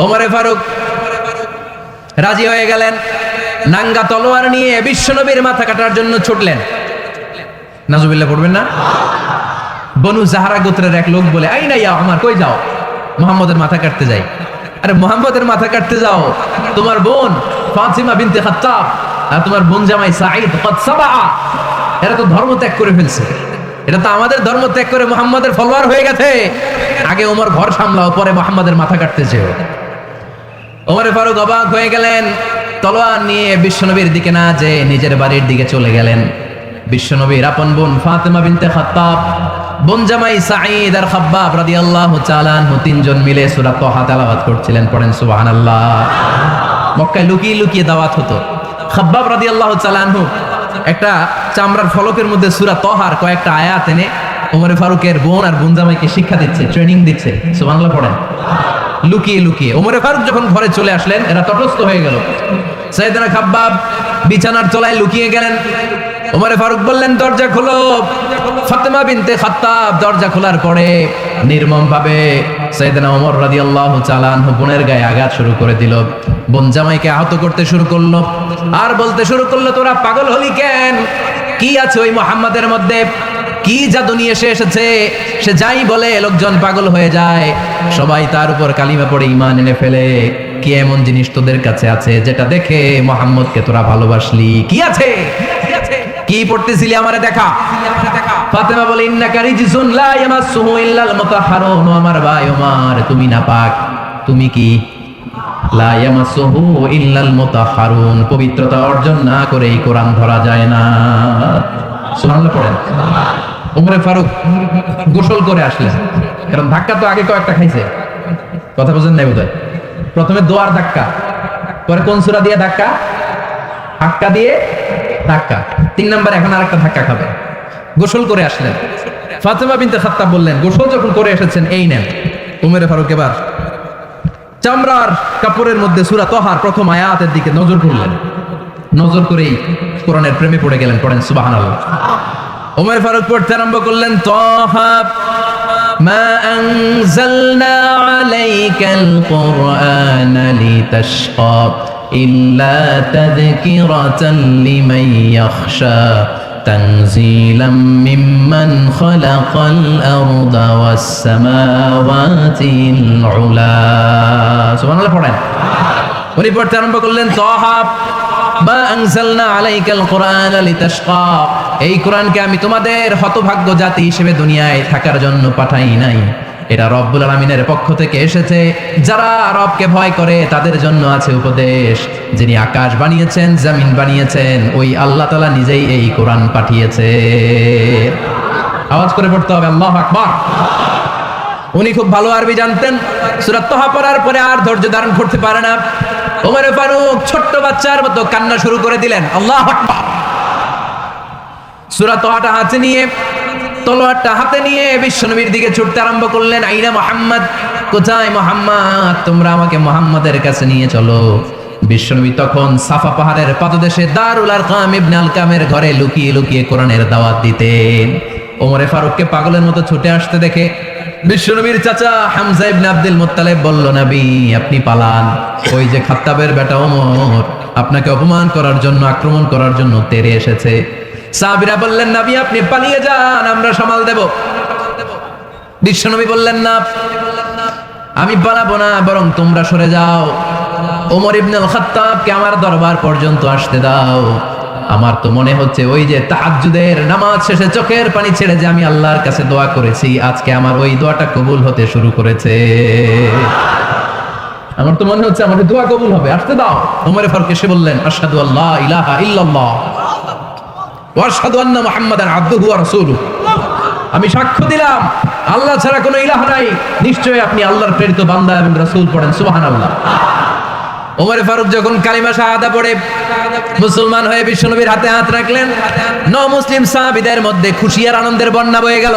ওমরে ফারুক রাজি হয়ে গেলেন, নাঙ্গা তলোয়ার নিয়ে বিশ্বনবীর মাথা কাটার জন্য ছুটলেন। নাজুবিল্লাহ পড়বেন না? বনু জাহারা গোত্রের এক লোক বলে, আই না ইয়া আমার, কই যাও? মুহাম্মদের মাথা কাটতে যাই। আরে মুহাম্মদের মাথা কাটতে যাও? তোমার বোন ফাতিমা বিনতে খাত্তাব আর তোমার বোন জামাই সাঈদ কদ সাবা, এরা তো ধর্ম ত্যাগ করে ফেলছে, এটা তো আমাদের ধর্ম ত্যাগ করে মুহাম্মদের ফলোয়ার হয়ে গেছে। আগে ওমর ঘর সামলাও, পরে মুহাম্মদের মাথা কাটতে যেও। ওমরে ফারুক অবাক হয়ে গেলেন, তলোয়ার নিয়ে বিশ্বনবীর দিকে না যে নিজের বাড়ির দিকে চলে গেলেন। বিশ্বনবীর আপন বোন ফাতিমা বিনতে খাত্তাব, বোন জামাই সাঈদ আর খাব্বাব রাদিয়াল্লাহু তাআলা আনহু তিনজন মিলে সূরা তাহা তেলাওয়াত করছিলেন। পড়েন সুবহানাল্লাহ। মক্কায় লুকিয়ে লুকিয়ে দাওয়াত হতো। খাব্বাব রাদিয়াল্লাহু তাআলা আনহু একটা চামড়ার ফলকের মধ্যে সূরা তাহার কয়েকটা আয়াত এনে ওমরে ফারুকের বোন আর বোন জামাইকে শিক্ষা দিচ্ছে, ট্রেনিং দিচ্ছে। সুবহানাল্লাহ পড়েন। লুকিয়ে লুকিয়ে ওমরে ফারুক যখন ঘরে চলে আসলেন, এরা তটস্থ হয়ে গেল। সাইয়েদনা খাব্বাব বিছানার তলায় লুকিয়ে গেলেন। ওমরে ফারুক বললেন, দরজা খোলো। ফাতিমা বিনতে খাত্তাব দরজা খোলার পরে নির্মম ভাবে সাইয়েদনা ওমর রাদিয়াল্লাহু তাআলা আনহু বোনের গায়ে আঘাত শুরু করে দিল। বোন জামাইকে আহত করতে শুরু করলো আর বলতে শুরু করলো, তোরা পাগল হলি কেন? কি আছে ওই মুহাম্মাদের মধ্যে? কি জাদু নিয়ে এসেছে? সে যাই বলে লোকজন পাগল হয়ে যায়, সবাই তার উপর কালিমা পড়ে ঈমান এনে ফেলে। কি এমন জিনিস তোদের কাছে আছে যেটা দেখে মুহাম্মদকে তোরা ভালোবাসলি? কি আছে? কি পড়তেছিলি আমারে দেখা। ফাতেমা বলে, ইন্নাকা রিজসুন লা ইয়ামাসসুহু ইল্লাল মুতাহহারুন। আমার ভাই ওমর, তুমি নাপাক। তুমি কি? লা ইয়ামাসসুহু ইল্লাল মুতাহহারুন, পবিত্রতা অর্জন না করে এই কোরআন ধরা যায় না। সুবহানাল্লাহ পড়েন। ওমরে ফারুক গোসল করে আসলেন, কারণ ধাক্কা তো আগে কয়েকটা খাইছে। কথা বুঝেন নাই বোধহয়? প্রথমে দোয়ার ধাক্কা, পরে কোন সূরা দিয়ে ধাক্কা? হাক্কা দিয়ে ধাক্কা। 3 নাম্বার এখন আরেকটা ধাক্কা খাবে। গোসল করে আসলেন। ফাতিমা বিনতে খাত্তাব বললেন, গোসল যখন করে এসেছেন, এই নেন। ওমরে ফারুক এবার চামড়ার কাপড়ের মধ্যে সূরা তাহার প্রথম আয়াতের দিকে নজর করলেন। নজর করেই কোরআনের প্রেমে পড়ে গেলেন। পড়েন সুবহানাল্লাহ। ওমর ফারুক পড়তে আরম্ভ করলেন, তাহা মা আনজালনা আলাইকাল কুরআনা লিতাশকা ইল্লা তাযকিরাতান লিমান ইয়াখশা তানজিলাম মিম্মান খালাকাল আরদা ওয়াস সামাওয়াতিল উলা। সুবহানাল্লাহ পড়েন। উনি পড়তে আরম্ভ করলেন, তাহা মা আনজালনা আলাইকাল কুরআনা লিতাশকা, এই কোরআনকে আমি তোমাদের হতভাগ্য জাতি হিসেবে দুনিয়ায় থাকার জন্য পাঠাই নাই। এটা রব্বুল আলামিনের পক্ষ থেকে এসেছে। যারা রবকে ভয় করে তাদের জন্য আছে উপদেশ। যিনি আকাশ বানিয়েছেন, জমিন বানিয়েছেন, ওই আল্লাহ তাআলা নিজেই এই কোরআন পাঠিয়েছে। আওয়াজ করে পড়তে হবে, আল্লাহু আকবার। উনি খুব ভালো আরবি জানতেন। সূরা তাহা পড়ার পরে আর ধৈর্য ধারণ করতে পারে না। ওমর ফারুক ছোট্ট বাচ্চার মতো কান্না শুরু করে দিলেন। আল্লাহু আকবার। সূরা তাহাটা হাতে নিয়ে, তলোয়ারটা হাতে নিয়ে বিশ্বনবীর দিকে ছুটতে আরম্ভ করলেন। আইনা মুহাম্মদ, কোথায় মুহাম্মদ? তোমরা আমাকে মুহাম্মাদের কাছে নিয়ে চলো। বিশ্বনবী তখন সাফা পাহাড়ের পাদদেশে দারুল আরকাম ইবনে আলকামের ঘরে লুকিয়ে লুকিয়ে কোরআনের দাওয়াত দিতেন। ওমরে ফারুককে পাগলের মতো ছুটে আসতে দেখে বিশ্বনবীর চাচা হামজা ইবনে আব্দুল মুত্তালিব বলল, নবী আপনি পালান। ওই যে খাত্তাবের বেটা ওমর আপনাকে অপমান করার জন্য, আক্রমণ করার জন্য তেড়ে এসেছে। সাহাবীরা বললেন, নবী আপনি পালিয়ে যান, আমরা সামাল দেব। বিশ্বনবী বললেন, না আমি পালাবো না, বরং তোমরা সরে যাও। ওমর ইবনে আল খাত্তাবকে আমার দরবার পর্যন্ত আসতে দাও। আমার তো মনে হচ্ছে ওই যে তাহাজ্জুদের নামাজ শেষে চোখের পানি ছেড়ে যে আমি আল্লাহর কাছে দোয়া করেছি, আজকে আমার ওই দোয়াটা কবুল হতে শুরু করেছে। আমার তো মনে হচ্ছে আমাদের দোয়া কবুল হবে, আসতে দাও। ওমরে ফারুক এসে বললেন, আশহাদু আল্লা ইলাহা ইল্লাল্লাহ ওয়া আশহাদু আন্না মুহাম্মাদান আবদুহু ওয়া রাসূলুহু, আমি সাক্ষ্য দিলাম আল্লাহ ছাড়া কোনো ইলাহ নাই, নিশ্চয়ই আপনি আল্লাহর প্রেরিত বান্দা এবং রাসূল। পড়েন সুবহানাল্লাহ। ওমর ফারুক যখন কালিমা শাহাদা পড়ে মুসলমান হয়ে বিশ্বনবীর হাতে হাত রাখলেন, মুসলিম সাহাবীদের মধ্যে খুশি আর আনন্দের বন্যা বয়ে গেল।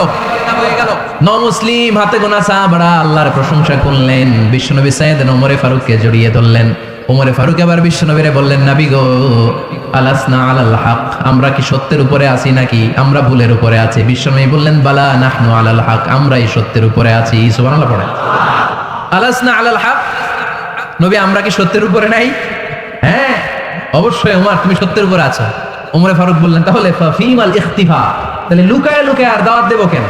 মুসলিম হাতে গোনা সাহাবারা আল্লাহর প্রশংসা করলেন। বিশ্বনবী সাইয়েদনা ওমর ফারুককে জড়িয়ে ধরলেন। ওমর ফারুক আবার বিশ্বনবীরে বললেন, নবী গো, আলাসনা আলাল হক, আমরা কি সত্যের উপরে আছি নাকি আমরা ভুলের উপরে আছি? বিশ্বনবী বললেন, বালা নাহনু আলাল হক, আমরাই সত্যের উপরে আছি। সুবহানাল্লাহ পড়েন। আলাসনা আলাল হক, নবী আমরা কি সত্যের উপরে নাই? হ্যাঁ অবশ্যই ওমর তুমি সত্যের উপরে আছো। ওমরে ফারুক বললেন তাহলে ফিমাল ইখতিফা, তাহলে লুকায় লুকায় আর দাওয়াত দেবো কেন?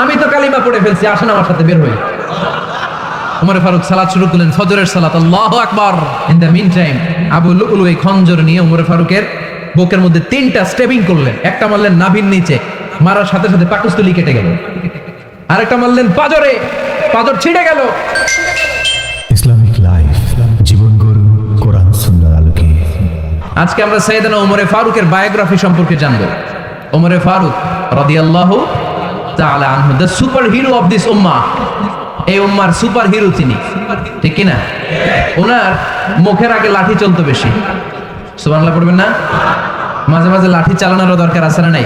আমি তো কালিমা পড়ে ফেলছি, আসেন আমার সাথে বের হই। ওমরে ফারুক সালাত শুরু করলেন, ফজরের সালাত, আল্লাহু আকবার। In the mean time Abu Lulu এই খঞ্জর নিয়ে ওমরে ফারুকের বুকের মধ্যে 3টা স্টেপিং করলেন। একটা মারলেন নাভির নিচে, মারার সাথে সাথে পাকস্থলী কেটে গেল। আরেকটা মারলেন পাজরে, পাজর ছিঁড়ে গেল। ইসলামিক লাইফ, জীবন গরু কোরআন সুন্নাহর আলোকে। আজকে আমরা সাইয়েদনা ওমরে ফারুকের বায়োগ্রাফি সম্পর্কে জানবো। ওমরে ফারুক রাদিয়াল্লাহু তাআলা আনহু, the super hero of this উম্মাহ। এই উম্মার সুপার হিরো তিনি, ঠিক কিনা? ওনার মুখের আগে লাঠি চলতো বেশি। সুবহানাল্লাহ পড়বেন না? মাঝে মাঝে লাঠি চালানোরও দরকার আছে না নাই?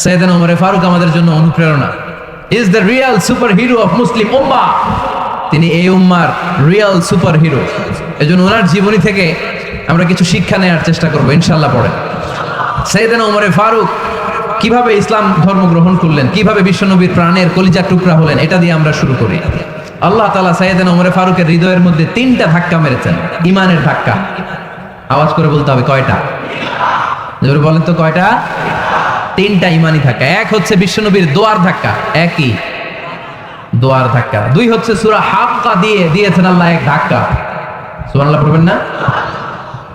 সাইয়েদনা ওমরে ফারুক আমাদের জন্য অনুপ্রেরণা। Is the real super hero of Muslim উম্মাহ। তিনি এই উম্মার রিয়েল সুপার হিরো। এজন্য ওনার জীবনী থেকে আমরা কিছু শিক্ষা নেওয়ার চেষ্টা করবো ইনশাআল্লাহ। পড়ে সাইয়েদনা ওমরে ফারুক কিভাবে ইসলাম ধর্ম গ্রহণ করলেন, কিভাবে বিশ্বনবীর প্রাণের কলিজার টুকরা হলেন, এটা দিয়ে আমরা শুরু করি। আল্লাহ তাআলা সাইয়েদনা ওমরে ফারুকের হৃদয়ের মধ্যে 3টা ধাক্কা মেরেছেন, ইমানের ধাক্কা। আওয়াজ করে বলতে হবে কয়টা? জোরে বলেন তো কয়টা? 3টা ইমানি ধাক্কা। এক হচ্ছে বিশ্বনবীর দোয়ার ধাক্কা, একই দোয়ার ধাক্কা। 2 হচ্ছে সূরা হাক্কা দিয়ে দিয়েছেন আল্লাহ এক ধাক্কা, সুবহানাল্লাহ পড়বেন না?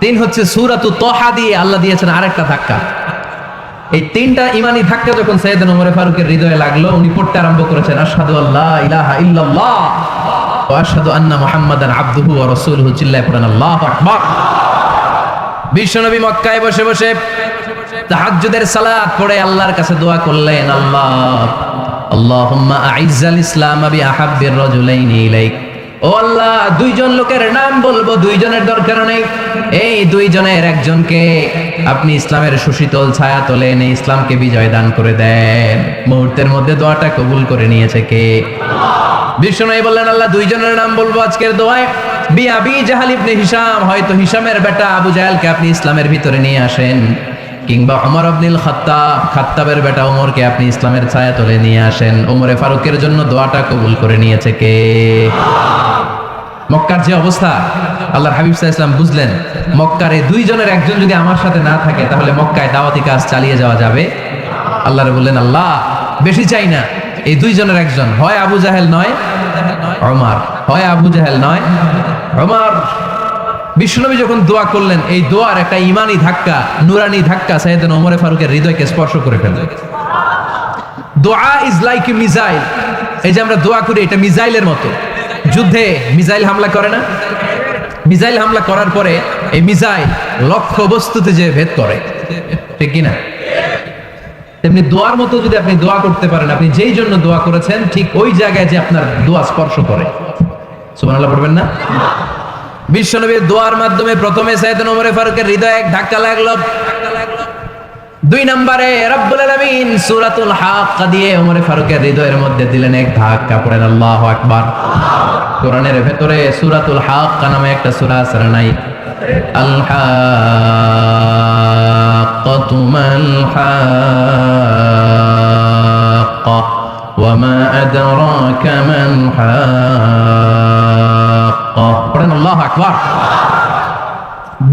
3 হচ্ছে সূরাতু তাহা দিয়ে আল্লাহ দিয়েছেন আরেকটা ধাক্কা। এই 3টা ইমানি ধাক্কা যখন সাইয়েদনা ওমর ফারুকের হৃদয়ে লাগলো, উনি পড়তে আরম্ভ করেছেন আশহাদু আল্লা ইলাহা ইল্লাল্লাহ ওয়া আশহাদু আন্না মুহাম্মাদান আবদুহু ওয়া রাসূলুহু। চিল্লায়ে পড়েন আল্লাহু আকবার। বিশ্বনবী মক্কায় বসে বসে তাহাজ্জুদের সালাত পড়ে আল্লাহর কাছে দোয়া করলেন, আল্লাহুম্মা আইজ্জাল ইসলাম বিআহাব্বির রাজুলাইনি ইলাইক। ও আল্লাহ, 2 জন লোকের নাম বলবো, 2 জনের দরকার নেই। এই 2 জনের একজনকে আপনি ইসলামের সুশীতল ছায়া তলে এনে ইসলামকে বিজয় দান করে দেন। মুহূর্তের মধ্যে দোয়াটা কবুল করে নিয়েছে কে? বিশ্বনবী বললেন, আল্লাহ 2 জনের নাম বলবো আজকের দোয়ায়। আবি জাহাল ইবনে হিশাম, হয়তো হিশামের বেটা আবু জাহেলকে আপনি ইসলামের ভিতরে নিয়ে আসেন, কিংবা ওমর ইবনুল খাত্তাব, খাত্তাবের বেটা ওমরকে আপনি ইসলামের ছায়া তলে নিয়ে আসেন। ওমরে ফারুকের জন্য দোয়াটা কবুল করে নিয়েছে কে? মক্কার যে অবস্থা, আল্লাহর হাবিব সাল্লাল্লাহু আলাইহি ওয়াসাল্লাম বুঝলেন মক্কার এই 2 জনের একজন যদি আমার সাথে না থাকে তাহলে মক্কায় দাওয়াতি কাজ চালিয়ে যাওয়া যাবে। আল্লাহরে বললেন, আল্লাহ বেশি চাই না, এই 2 জনের একজন, হয় আবু জাহেল নয় ওমর, হয় আবু জাহেল নয় ওমর। বিশ্বনবী যখন দোয়া করলেন, এই দোয়ার একটা ইমানি ধাক্কা, নুরানি ধাক্কা সাইয়েদনা ওমরে ফারুকের হৃদয়কে স্পর্শ করে ফেলল। দোয়া ইজ লাইক এ মিসাইল। এই যে আমরা দোয়া করি, এটা মিসাইলের মতো। যুদ্ধে মিসাইল হামলা করে না? মিসাইল হামলা করার পরে এই মিসাইল লক্ষ্য বস্তুতে যে ভেদ করে, ঠিক কিনা? তেমনি দোয়ার মতো যদি আপনি দোয়া করতে পারেন, আপনি যেই জন্য দোয়া করেছেন ঠিক ওই জায়গায় যে আপনার দোয়া স্পর্শ করে। সুবহানাল্লাহ পড়বেন না? বিশ্বনবীর দোয়ার মাধ্যমে প্রথমে সাইয়েদনা ওমর ফারুকের হৃদয়ে এক ধাক্কা লাগলো। 2 নম্বরে রব্বুল আলামিন সূরাতুল হাক্কা দিয়ে ওমর ফারুকের হৃদয়ের মধ্যে দিলেন এক ধাক্কা। পড়েন আল্লাহু আকবার। কোরআনের ভেতরে সূরাতুল হাক্কা নামে একটা সূরা আছে না নাই? আল হাক্কাতু মাল হাক্কা ওয়া মা আদরাকা মাল হাক্কা। পড়েন আল্লাহু আকবার।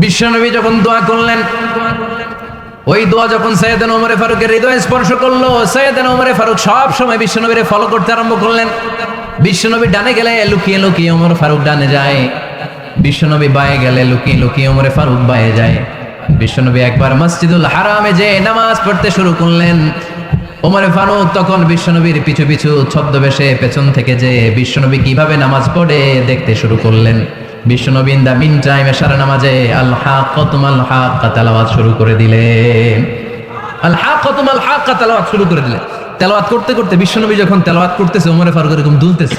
বিশ্বনবী যখন দোয়া করলেন, ওই দোয়া যখন সাইয়েদনা ওমর ফারুকের হৃদয় স্পর্শ করলো, সাইয়েদনা ওমর ফারুক সব সময় বিশ্বনবীরে ফলো করতে আরম্ভ করলেন। বিশ্বনবী ডানে গেলে লুকিয়ে লুকিয়ে ওমর ফারুক ডানে যায়, বিশ্বনবী বায়ে গেলে লুকিয়ে লুকিয়ে ওমর ফারুক বায়ে যায়। বিশ্বনবী একবার মসজিদুল হারামে যে নামাজ পড়তে শুরু করলেন, ওমর ফারুক তখন বিশ্বনবীর পিছু পিছু ছদ্মবেশে পেছন থেকে যে বিশ্বনবী কিভাবে নামাজ পড়ে দেখতে শুরু করলেন। বিশ্বনবী ইন দা মিন টাইম এশারা নামাজে আল হাক্কাতু মাল হাক্কা তেলাওয়াত শুরু করে দিলেন। আল হাক্কাতু মাল হাক্কা তেলাওয়াত শুরু করে দিলেন। তেলাওয়াত করতে করতে বিশ্বনবী যখন তেলাওয়াত করতেছে, ওমর ফারুক এরকম দুলতেছে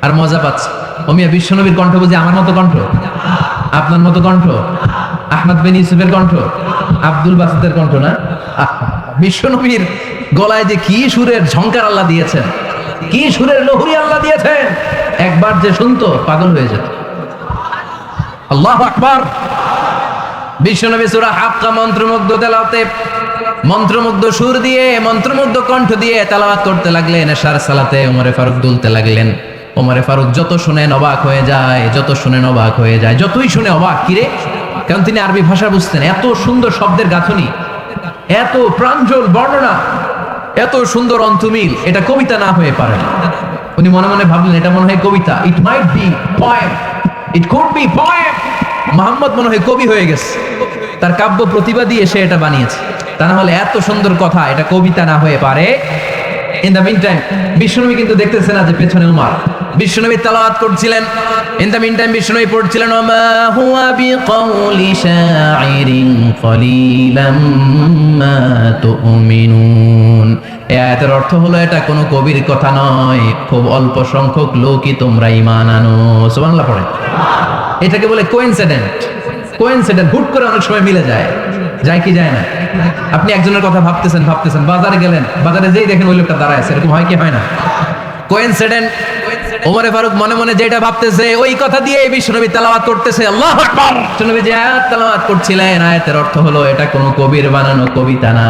আর মজা পাচ্ছে। ওমিয়া বিশ্বনবীর কণ্ঠ বুঝি আমার মতো কণ্ঠ, আপনার মতো কণ্ঠ, আহমদ বিন ইউসুফের কণ্ঠ, আব্দুল বাসিতের কণ্ঠ না? বিশ্বনবীর গলায় যে কি সুরের ঝংকার আল্লাহ দিয়েছেন, কি সুরের লহরী আল্লাহ দিয়েছেন, একবার যে শুনতো পাগল হয়ে যেত। আল্লাহু আকবার। বিশ্বনবী সূরা হাক্কা মন্ত্রমুগ্ধ তেলাওয়াতে, মন্ত্রমুগ্ধ সুর দিয়ে, মন্ত্রমুগ্ধ কণ্ঠ দিয়ে তেলাওয়াত করতে লাগলেন। এশার সালাতে ওমর ফারুক দুলতে লাগলেন। ওমরে ফারুক যত শুনেন অবাক হয়ে যায়, যত শুনেন অবাক হয়ে যায়, যতই শুনে অবাক। কিরে, কারণ তিনি আরবি ভাষা বুঝতেন। এত সুন্দর শব্দের গাঁথনি, এত প্রাঞ্জল বর্ণনা, এত সুন্দর অন্তমিল, এটা কবিতা না হয়ে পারে না। উনি মনে মনে ভাবলেন এটা মনে হয় কবিতা, it might be poem, it could be poem. Muhammad মনে হয় কবি হয়ে গেছে, তার কাব্য প্রতিভা দিয়ে সে এটা বানিয়েছে। তা না হলে এত সুন্দর কথা এটা কবিতা না হয়ে পারে। ইন দ্য মিন টাইম বিশ্বনবী কিন্তু দেখতেছে না যে পেছনে উমার। বিশ্বনবী তেলাওয়াত করছিলেন, ইন দ্য মিন টাইম বিশ্বনবী পড়ছিলেন ওমা হুয়া বিকাউলি শাইরিন কলিলাম মা তুমিনুন। এই আয়াতের অর্থ হলো এটা কোনো কবির কথা নয়, খুব অল্প সংখ্যক লোকই তোমরা ঈমান আনো। সুবহানাল্লাহ পড়ে। এটাকে বলে কোইন্সিডেন্ট। কোইন্সিডেন্ট হুট করে অনেক সময় মিলে যায়, যায় কি যায় না? আপনি একজনের কথা ভাবতেছেন, বাজারে গেলেন, বাজারে যেই দেখেন ওই লোকটা দাঁড়ায় আছে, এরকম হয় কি হয় না? কোইন্সিডেন্ট। ওমরে ফারুক মনে মনে যেটা ভাবতেছে ওই কথা দিয়ে বিশ্বনবী তেলাওয়াত করতেছে, আল্লাহু আকবার। বিশ্বনবী যে আয়াত তেলাওয়াত করছিলেন, আয়াতের অর্থ হলো এটা কোনো কবির বানানো কবিতা না,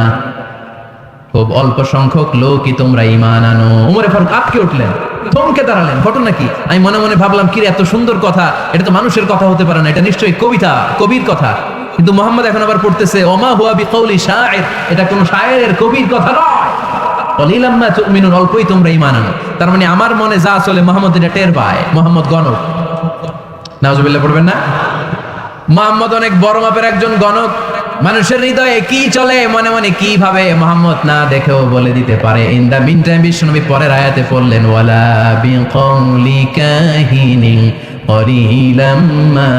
খুব অল্প সংখ্যক লোকই তোমরা ঈমান আনো। ওমরে ফারুক আটকে উঠলেন, থমকে দাঁড়ালেন। ঘটনা কি? আমি মনে মনে ভাবলাম কি এত সুন্দর কথা, এটা তো মানুষের কথা হতে পারে না, এটা নিশ্চয়ই কবিতা, কবির কথা। কিন্তু মুহাম্মদ এখন আবার পড়তেছে ওমা হুয়া বিকাউলি শাইর, এটা কোনো শায়েরের কবির কথা নয়। কলিলাম মা তুমিনুন, অল্পই তোমরা ঈমান আনো। তার মানে আমার মনে যা চলে মুহাম্মদ এটা টের পায়। মুহাম্মদ গণক, নাউজুবিল্লাহ পড়বেন না? মুহাম্মদ অনেক বড় মাপের একজন গণক। মানুষের হৃদয়ে কি চলে, মনে মনে কি ভাবে, মুহাম্মদ না দেখেও বলে দিতে পারে। ইন দা মিন টাইম বিশ্বনবী পরের আয়াতে পড়লেন ওয়ালা বিকাউলি কাহিনিন কলিলাম মা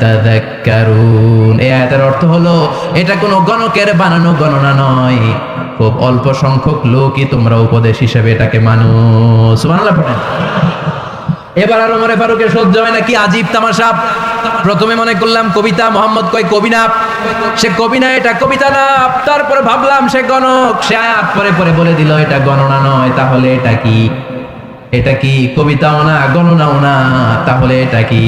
তাযাক্কারুন। এই আয়াতের অর্থ হলো এটা কোনো গণকের বানানো গণনা নয়, খুব অল্প সংখ্যক লোকই তোমরা উপদেশ হিসেবে এটাকে মানো। সুবহানাল্লাহ পড়েন। এবার আর ওমরে ফারুকের সহ্য হয় না, কি আজীব তামাশা। প্রথমে মনে করলাম কবিতা, মোহাম্মদ কয় কবি না, সে কবি না, এটা কবিতা না। তারপরে ভাবলাম সে গণক, সে আয়াত পরে পরে বলে দিল এটা গণনা নয়, তাহলে এটা কি? এটা কি কবিতাও না, গণনাও না, তাহলে এটা কি?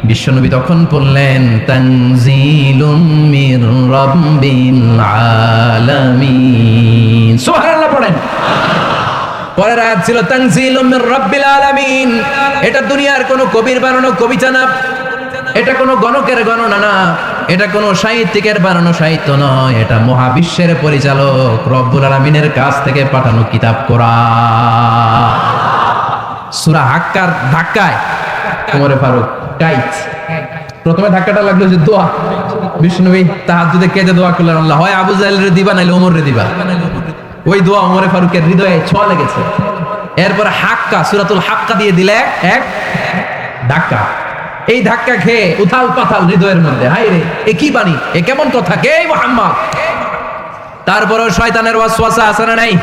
বিশ্বনবী তখন বললেন তানজিলুম মির রাব্বিল আলামিন। সুবহানাল্লাহ পড়েন। পরের আয়াত ছিল তানজিলুম মির রাব্বিল আলামিন। এটা দুনিয়ার কোনো কবির বানানো কবিতা না, এটা কোনো গণকের গণনা না, এটা কোনো সাহিত্যিকের বানানো সাহিত্য নয়, এটা মহাবিশ্বের পরিচালক রব্বুল আলামিনের কাছ থেকে পাঠানো কিতাব কোরআন। সূরা হাক্কার ধাক্কায় ওমরে ফারুক টাইট। প্রথমে ধাক্কাটা লাগলো যে দোয়া। বিষ্ণুবী তাহাজ্জুদে কেঁদে দোয়া করলেন, আল্লাহ হয় আবু জাহেলের দিবা নাইলে ওমরের দিবা। ওই দোয়া ওমরে ফারুকের হৃদয়ে ছোঁয়া লেগেছে। এরপর হাক্কা, সূরাতুল হাক্কা দিয়ে দিলে এক ধাক্কা। এই ধাক্কা খেয়ে উথাল পাথাল হৃদয়ের মধ্যে, হাই রে এ কি বাণী, এ কেমন কথা, কে মুহাম্মদ? তারপরও শয়তানের ওয়াসওয়াসা আছে না নাই?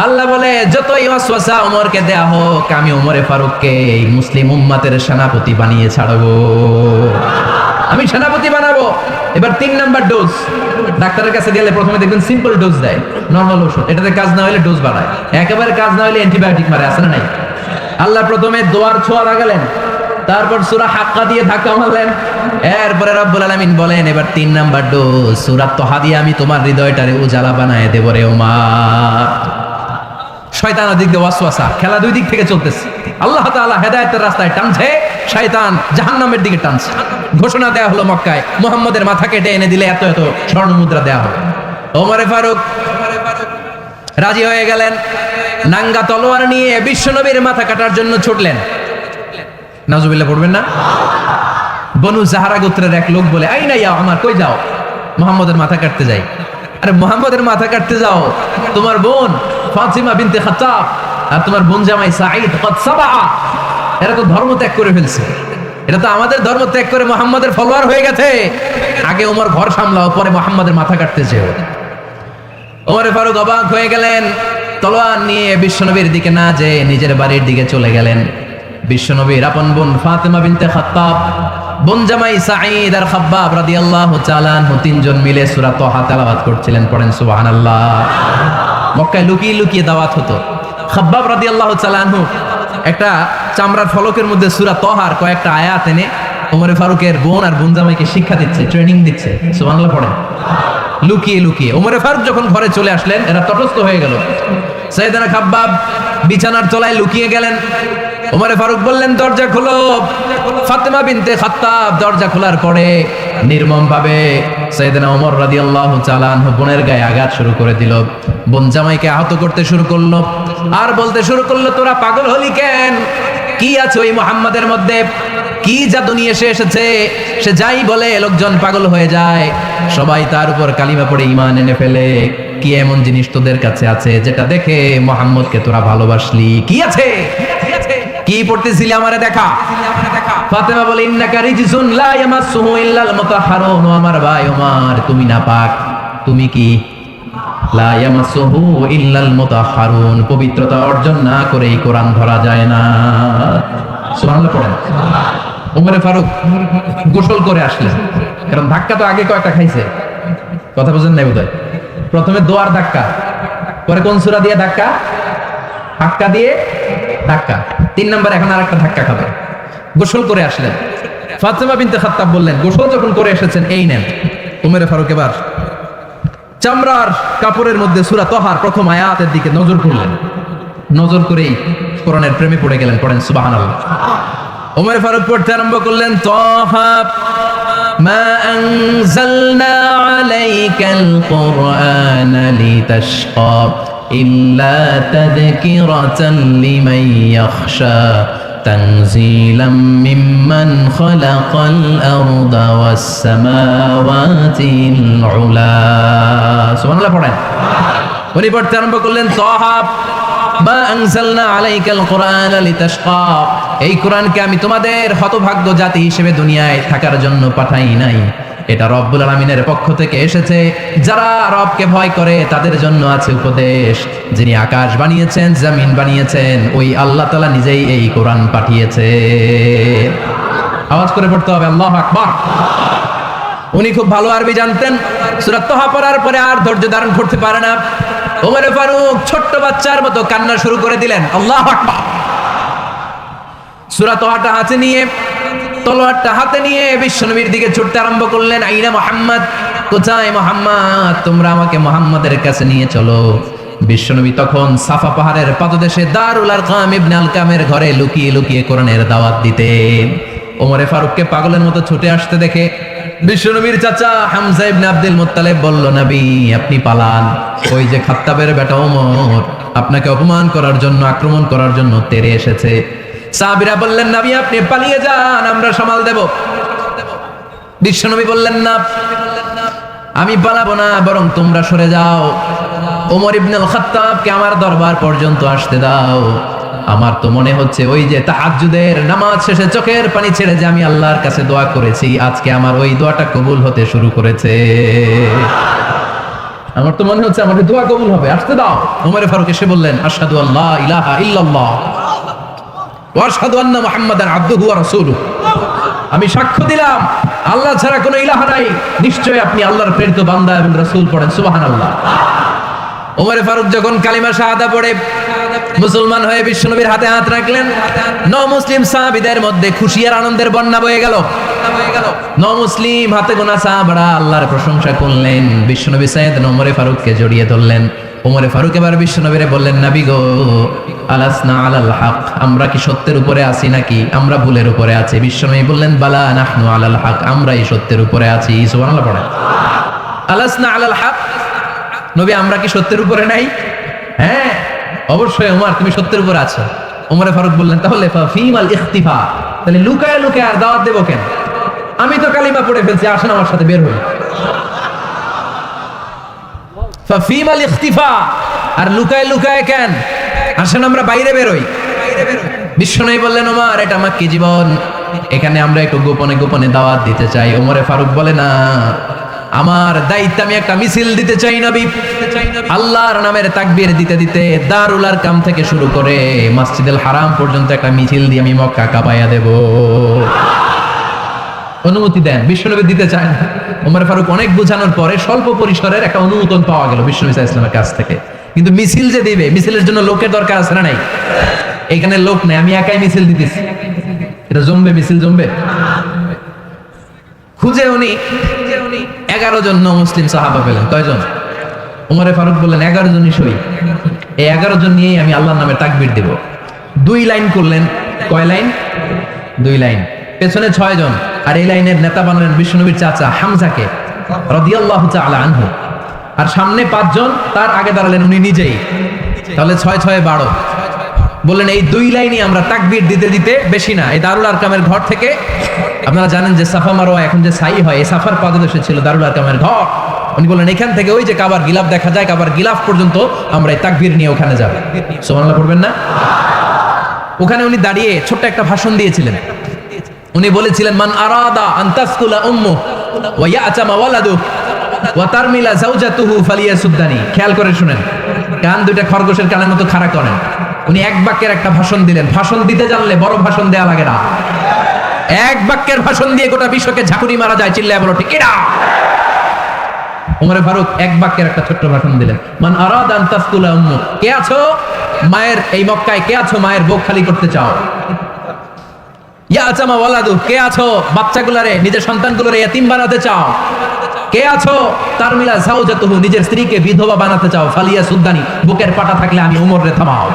আল্লাহ বলে যতই ওয়াসওয়াসা ওমরকে দেয়া হোক, আমি ওমরে ফারুককে এই মুসলিম উম্মতের সেনাপতি বানিয়ে ছাড়বো, আমি সেনাপতি বানাবো। এবার 3 নাম্বার ডোজ। ডাক্তারের কাছে গেলে প্রথমে দেখবেন সিম্পল ডোজ দেয়, নরমাল ওষুধ। এটাতে কাজ না হলে ডোজ বাড়ায়, একেবারে কাজ না হলে অ্যান্টিবায়োটিক মারে, আছে না নাই? আল্লাহ প্রথমে দোয়ার ছোঁয়া লাগালেন, তারপর সূরা হাক্কা দিয়ে ধাক্কা মারলেন। এরপরে রব্বুল আলামিন বলেন এবার 3 নাম্বার ডোজ, সূরা তাহা দিয়ে আমি তোমার হৃদয়টারে উজালা বানায় দেব রে ওমর। শয়তান ওদিক দিয়ে ওয়াসওয়াসা, খেলা দুই দিক থেকে চলতেছে। আল্লাহ তাআলা হেদায়েতের রাস্তায় টানছে, শয়তান জাহান্নামের দিকে টানছে। ঘোষণা দেয়া হলো মক্কায়, মুহাম্মদের মাথা কেটে এনে দিলে এত এত স্বর্ণ মুদ্রা দেয়া হবে। ওমরে ফারুক রাজি হয়ে গেলেন, নাঙ্গা তলোয়ার নিয়ে বিশ্বনবীর মাথা কাটার জন্য ছুটলেন। নাউজুবিল্লাহ পড়বেন না? বনু জাহারা গোত্রের এক লোক বলে, আই না ইয়া আমার, কই যাও? মুহাম্মদের মাথা কাটতে যাই। আরে মুহাম্মদের মাথা কাটতে যাও? তোমার বোন ফাতিমা বিনতে খাত্তাব আর তোমার বোন জামাই সাঈদ কদ সাবা, এরা তো ধর্ম ত্যাগ করে ফেলছে, এটা তো আমাদের ধর্ম ত্যাগ করে মুহাম্মদের ফলোয়ার হয়ে গেছে। আগে ওমর ঘর সামলাও, পরে মুহাম্মদের মাথা কাটতে যেও। ওমরে ফারুক অবাক হয়ে গেলেন, তলোয়ার নিয়ে বিশ্বনবীর দিকে না যেয়ে নিজের বাড়ির দিকে চলে গেলেন। বিশ্বনবীর আপন বোন ফাতিমা বিনতে খাত্তাব, বোন জামাই সাঈদ আর খাব্বাব রাদিয়াল্লাহু তাআলা আনহু, 3 জন মিলে সূরা তাহা তেলাওয়াত করছিলেন। পড়েন সুবহানাল্লাহ। মক্কায় লুকিয়ে লুকিয়ে দাওয়াত হতো। খাব্বাব রাদিয়াল্লাহু তাআলা আনহু একটা চামড়ার ফলকের মধ্যে সূরা তাহার কয়েকটা আয়াত এনে ওমরে ফারুকের বোন আর বোন জামাইকে শিক্ষা দিচ্ছে, ট্রেনিং দিচ্ছে। সুবহানাল্লাহ পড়েন। লুকিয়ে লুকিয়ে ওমরে ফারুক যখন ঘরে চলে আসলেন, এরা তটস্থ হয়ে গেল। সাইয়েদনা খাব্বাব বিছানার তলায় লুকিয়ে গেলেন। ওমরে ফারুক বললেন দরজা খোলো। ফাতেমা বিনতে খাত্তাব দরজা খোলার পরে নির্মম ভাবে সাইয়েদনা ওমর রাদিয়াল্লাহু তাআলা আনহু বোনের গায়ে আঘাত শুরু করে দিল। বোন জামাইকে আহত করতে শুরু করলো আর বলতে শুরু করলো, তোরা পাগল হলি কেন? কি আছে ওই মুহাম্মাদের মধ্যে? কি জাদু নিয়ে এসেছে? সে যাই বলে লোকজন পাগল হয়ে যায়, সবাই তার উপর কালিমা পড়ে ঈমান এনে ফেলে। কি এমন জিনিস তোদের কাছে আছে যেটা দেখে মুহাম্মদকে তোরা ভালোবাসলি? কি আছে? কি পড়তেছিলি আমারে দেখা। ফাতেমা বলে, ইন্নাকা রিজসুন লা ইয়ামাসসুহু ইল্লাল মুতাহহারুন। আমার ভাই ওমর, তুমি নাপাক। তুমি কি? লা ইয়ামাসসুহু ইল্লাল মুতাহহারুন, পবিত্রতা অর্জন না করে এই কোরআন ধরা যায় না। সুবহানাল্লাহ পড়েন। ওমরে ফারুক গোসল করে আসলেন, কারণ ধাক্কা তো আগে কয়েকটা খাইছে, কথা বুঝেন নাই বোধহয়। প্রথমে দোয়ার ধাক্কা, পরে কোন সূরা দিয়ে ধাক্কা? হাক্কা দিয়ে ধাক্কা। 3 নাম্বার এখন আরেকটা ধাক্কা খাবে। গোসল করে আসলেন। ফাতেমা বিনতে খাত্তাব বললেন, গোসল যখন করে এসেছেন, এই নেন। ওমরে ফারুক এবার চামড়ার কাপড়ের মধ্যে সূরা তহার প্রথম আয়াতের দিকে নজর করলেন। নজর করেই কোরআনের প্রেমে পড়ে গেলেন। পড়েন সুবহানাল্লাহ। ওমর ফারুক পড়তে আরম্ভ করলেন, তহা মা আনজালনা আলাইকাল কুরআনা লিতাশকা ইল্লা তাযকিরাতান লিমান ইয়াখশা তানজিলাম মিম্মান খালাকাল আরদা ওয়াস সামাওয়াতিল উলা। সুবহানাল্লাহ পড়েন। উনি পড়তে আরম্ভ করলেন, তহা মা আনজালনা আলাইকাল কুরআনা লিতাশকা, এই কোরআনকে আমি তোমাদের হতভাগ্য জাতি হিসেবে দুনিয়ায় থাকার জন্য পাঠাই নাই। এটা রব্বুল আলামিনের পক্ষ থেকে এসেছে। যারা রবকে ভয় করে তাদের জন্য আছে উপদেশ। যিনি আকাশ বানিয়েছেন, জমিন বানিয়েছেন, ওই আল্লাহ তাআলা নিজেই এই কোরআন পাঠিয়েছে। আওয়াজ করে পড়তে হবে, আল্লাহু আকবার। উনি খুব ভালো আরবি জানতেন। সূরা তহা পড়ার পরে আর ধৈর্য ধারণ করতে পারে না। ওমর ফারুক ছোট্ট বাচ্চার মতো কান্না শুরু করে দিলেন। আল্লাহু আকবার। সূরা তহাটা হাতে নিয়ে, তলোয়ারটা হাতে নিয়ে বিশ্বনবীর দিকে ছুটতে আরম্ভ করলেন। আইনা মুহাম্মদ, কোথায় মুহাম্মদ? তোমরা আমাকে মুহাম্মাদের কাছে নিয়ে চলো। বিশ্বনবী তখন সাফা পাহাড়ের পাদদেশে দারুল আরকাম ইবনে আলকামের ঘরে লুকিয়ে লুকিয়ে কোরআনের দাওয়াত দিতেন। ওমরে ফারুককে পাগলের মতো ছুটে আসতে দেখে বিশ্বনবীর চাচা হামজা ইবনে আব্দুল মুত্তালিব বলল, নবী আপনি পালান। ওই যে খাত্তাবের বেটা ওমর আপনাকে অপমান করার জন্য, আক্রমণ করার জন্য তেড়ে এসেছে। সাহাবীরা বললেন, নবী আপনি পালিয়ে যান, আমরা সামাল দেব। বিশ্বনবী বললেন, না আমি পালাবো না, বরং তোমরা সরে যাও। ওমর ইবনে আল খাত্তাবকে আমার দরবার পর্যন্ত আসতে দাও। আমার তো মনে হচ্ছে ওই যে তাহাজ্জুদের নামাজ শেষে চোখের পানি ছেড়ে যে আমি আল্লাহর কাছে দোয়া করেছি, আজকে আমার ওই দোয়াটা কবুল হতে শুরু করেছে। আমার তো মনে হচ্ছে আমার দোয়া কবুল হবে, আসতে দাও। ওমর ফারুক এসে বললেন, আশহাদু আল্লা ইলাহা ইল্লাল্লাহ ওয়া আশহাদু আন্না মুহাম্মাদান আবদুহু ওয়া রাসূলুহু, আমি সাক্ষ্য দিলাম আল্লাহ ছাড়া কোনো ইলাহা নাই, নিশ্চয়ই আপনি আল্লাহর প্রেরিত বান্দা এবং রাসূল। পড়েন সুবহানাল্লাহ। ওমর ফারুক যখন কালিমা শাহাদা পড়ে মুসলমান হয়ে বিশ্বনবীর হাতে হাত রাখলেন, মুসলিম সাহাবীদের মধ্যে খুশি আর আনন্দের বন্যা বয়ে গেল। মুসলিম হাতে গোনা সাহাবারা আল্লাহর প্রশংসা করলেন। বিশ্বনবী সাইয়েদনা ওমর ফারুককে জড়িয়ে ধরলেন। ওমর ফারুক এবার বিশ্বনবীরে বললেন, নবী গো, আলাসনা আলাল হক, আমরা কি সত্যের উপরে আছি নাকি আমরা ভুলের উপরে আছি? বিশ্বনবী বললেন, বালা নাহনু আলাল হক, আমরা এই সত্যের উপরে আছি। সুবহানাল্লাহ পড়েন। আলাসনা আলাল হক, নবী আমরা কি সত্যের উপরে নাই? হ্যাঁ অবশ্যই ওমর, তুমি সত্যের উপরে আছো। ওমর ফারুক বললেন, তাহলে ফিমাল ইখতিফা, তাহলে লুকায় লুকায় আর দাওয়াত দেব কেন? আমি তো কালিমা পড়ে ফেলছি, আসেন আমার সাথে বের হই। ফিমাল ইখতিফা, আর লুকায় লুকায় কেন? আসেন আমরা বাইরে বের হই। বিশ্বনবী বললেন, ওমর এটা মাক্কি জীবন, এখানে আমরা একটু গোপনে গোপনে দাওয়াত দিতে চাই। ওমরে ফারুক বলে, না, আমার দায়িত্ব, আমি একটা মিছিল দিতে চাই নবী। আল্লাহর নামের তাকবীর দিতে দিতে দারুল আরকাম থেকে শুরু করে মসজিদুল হারাম পর্যন্ত একটা মিছিল দিয়ে আমি মক্কা কাঁপাইয়া দেব। অনুমতি দেন। বিশ্বনবী দিতে চায় না। ওমর ফারুক অনেক বোঝানোর পরে স্বল্প পরিসরের একটা অনুমোদন পাওয়া গেল বিশ্বনবী সাল্লাল্লাহু আলাইহি ওয়াসাল্লামের কাছ থেকে। কিন্তু মিছিল যে দিবে, মিছিলের জন্য লোকের দরকার আছে না নাই? এখানে লোক নেই, আমি একাই মিছিল দিতেছি। এটা জমবে, মিছিল জমবে। খুঁজে উনি 11 জন মুসলিম সাহাবা পেলেন। কয়জন? ওমরে ফারুক বললেন, 11 জনই সই। এই 11 জন নিয়েই আমি আল্লাহর নামে তাকবীর দেব। 2 লাইন করলেন, কয় লাইন? 2 লাইন। পেছনে 6 জন, আর এই লাইনের নেতা বানালেন বিশ্বনবীর চাচা হামজাকে রাদিয়াল্লাহু তাআলা আনহু। আর সামনে 5 জন, তার আগে দাঁড়ালেন উনি নিজেই। তাহলে 6 6 12। বললেন এই 2 লাইনই আমরা তাকবীর দিতে দিতে, বেশি না, এই দারুল আরকামের ঘর থেকে, আপনারা জানেন যে সাফা মারওয়া এখন যে সাই হয়, এই সাফার পাদদেশে ছিল দারুল আরকামের ঘর। উনি বললেন এখান থেকে ওই যে কাবার গিলাফ দেখা যায়, কাবার গিলাফ পর্যন্ত আমরা এই তাকবীর নিয়ে ওখানে যাব। সুবহানাল্লাহ পড়বেন না? ওখানে উনি দাঁড়িয়ে ছোট্ট একটা ভাষণ দিয়েছিলেন। উনি বলেছিলেন মান আরাদা আন তাসকুলা উম্মু ওয়া ইয়াতামা ওয়ালাদু ওয়া তারমিলা যাওজাতুহু ফালিয়াসুদ্দানি। খেয়াল করে শুনেন, কান দুইটা খরগোশের কানের মতো খাড়া করেন। উনি এক বাক্যের একটা ভাষণ দিলেন। ভাষণ দিতে জানলে বড় ভাষণ দেয়া লাগে না, এক বাক্যের ভাষণ দিয়ে গোটা বিশ্বকে ঝাঁকুনি মারা যায়। চিল্লায় বলো ঠিক কিনা? ওমরে ফারুক এক বাক্যের একটা ছোট্ট ভাষণ দিলেন, মান আরাদা আন তাসকুলা উম্মু। কে আছো মায়ের এই মক্কায়, কে আছো মায়ের বুক খালি করতে চাও? ইয়াতামা ওয়ালাদু, কে আছো বাচ্চাগুলারে, নিজের সন্তানগুলোরে ইয়াতিম বানাতে চাও? কে আছো তারমিলা যাওজাতুহু, নিজের স্ত্রীকে বিধবা বানাতে চাও? ফালিয়া সুদ্দানি, বুকের পাটা থাকলে আমি উমরে থামাও।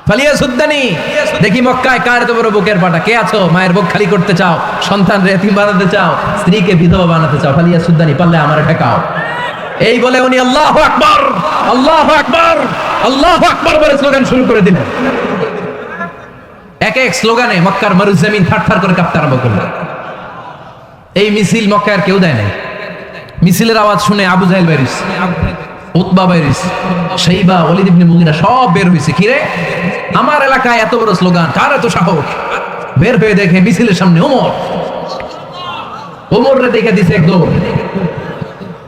ফালিয়া সুদ্দানি, দেখি মক্কায় কার এত বড় বুকের পাটা। কে আছো মায়ের বুক খালি করতে চাও, সন্তানরে ইয়াতিম বানাতে চাও, স্ত্রীকে বিধবা বানাতে চাও? ফালিয়া সুদ্দানি, পারলে আমারে ঠেকাও। এই বলে উনি আল্লাহু আকবার, আল্লাহু আকবার, আল্লাহু আকবার বলে স্লোগান শুরু করে দিলেন। এক এক স্লোগানে মক্কার মরুজমিন থারথার করে কাঁপতে আরম্ভ করলো। এই মিছিল মক্কায় আর কেউ দেয় নাই। মিছিলের আওয়াজ শুনে আবু জাহেল বাইরিস, উতবা বাইরিস, শাইবা, ওয়ালিদ ইবনে মুগিরা সব বের হইছে। কি রে, আমার এলাকায় এত বড় স্লোগান, কার এত সাহস? বের হয়ে দেখে মিছিলের সামনে ওমর। ওমর রে দেখে দিছে এক দৌড়,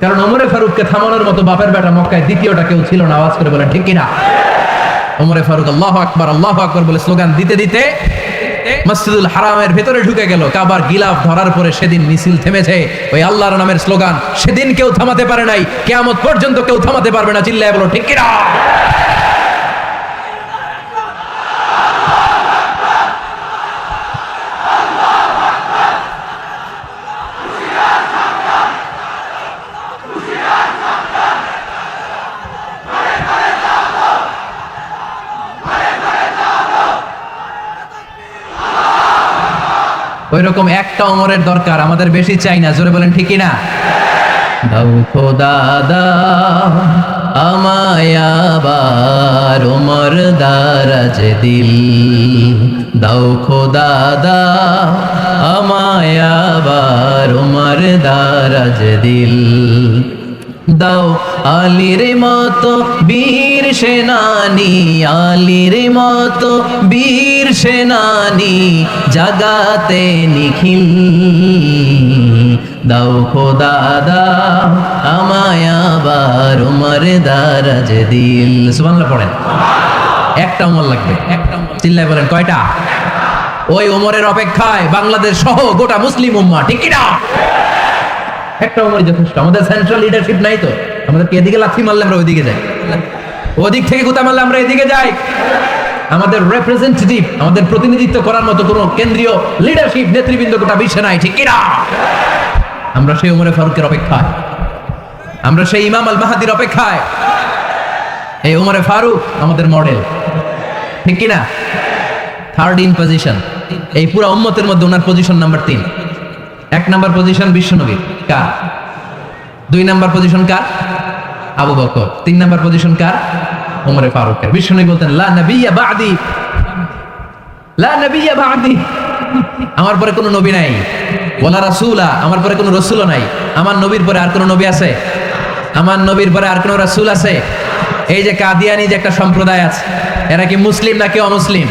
কারণ ওমরে ফারুককে থামানোর মতো বাপের বেটা মক্কায় দ্বিতীয়টা কেউ ছিল না। আওয়াজ করে বলেন ঠিক কিনা? ওমরে ফারুক আল্লাহু আকবার, আল্লাহু আকবার বলে স্লোগান দিতে দিতে মসজিদুল হারামের ভেতরে ঢুকে গেল। কাবার গিলাফ ধরার পরে সেদিন মিছিল থেমেছে ওই আল্লাহর নামের স্লোগান। সেদিন কেউ থামাতে পারে নাই, কিয়ামত পর্যন্ত কেউ থামাতে পারবে না। চিল্লায় বলো ঠিক কিনা? ওই রকম একটা ওমরের দরকার, আমাদের বেশি চাই না। জোরে বলেন ঠিক কিনা? দাও খোদা দাও আমায় আবার ওমর দারাজ দিল, দাও খোদা দাও আমায় আবার ওমর দারাজ দিল, দাও আলীর মতো বীর সেনানি, আলীর মতো বীর সেনানি জাগাতে নিখিল, দাও খোদা দাও আমায় আবার উমর দারাজ দিল। সুবহানাল্লাহ পড়েন। একটা উমর লাগবে, একটা উমর। চিল্লায় বলেন কয়টা? ওই উমরের অপেক্ষায় বাংলাদেশ সহ গোটা মুসলিম উম্মাহ, ঠিক কি না? একটা উমর যথেষ্ট। আমাদের সেন্ট্রাল লিডারশিপ নাই তো, আমাদেরকে এদিকে লাথি মারলে আমরা ওইদিকে যাই, ওদিক থেকে গুতা মারলে আমরা এদিকে যাই। আমাদের রিপ্রেজেন্টেটিভ, আমাদের প্রতিনিধিত্ব করার মতো কোনো কেন্দ্রীয় লিডারশিপ নেতৃবৃন্দ গোটা বিশ্বে নাই, ঠিক কি না? আমরা সেই উমরে ফারুকের অপেক্ষায়, আমরা সেই ইমাম আল মাহাদির অপেক্ষায়। এই উমরে ফারুক আমাদের মডেল, ঠিক কি না? থার্ড ইন পজিশন এই পুরো উম্মতের মধ্যে ওনার পজিশন নাম্বার 3। 1 নাম্বার পজিশন বিশ্বনবীর, কার? 2 নাম্বার পজিশন কার? আবু বকর। 3 নাম্বার পজিশন কার? ওমরে ফারুকের। বিশ্বনবী বলতেন লা নবিয়্যা বা'দি, লা নবিয়্যা বা'দি, আমার পরে কোনো নবী নাই। ওয়ালা রাসূলা, আমার পরে কোনো রাসূলও নাই। আমার নবীর পরে আর কোনো নবী আছে? আমার নবীর পরে আর কোনো রাসূল আছে? এই যে কাদিয়ানি যে একটা সম্প্রদায় আছে, এরা কি মুসলিম নাকি অমুসলিম?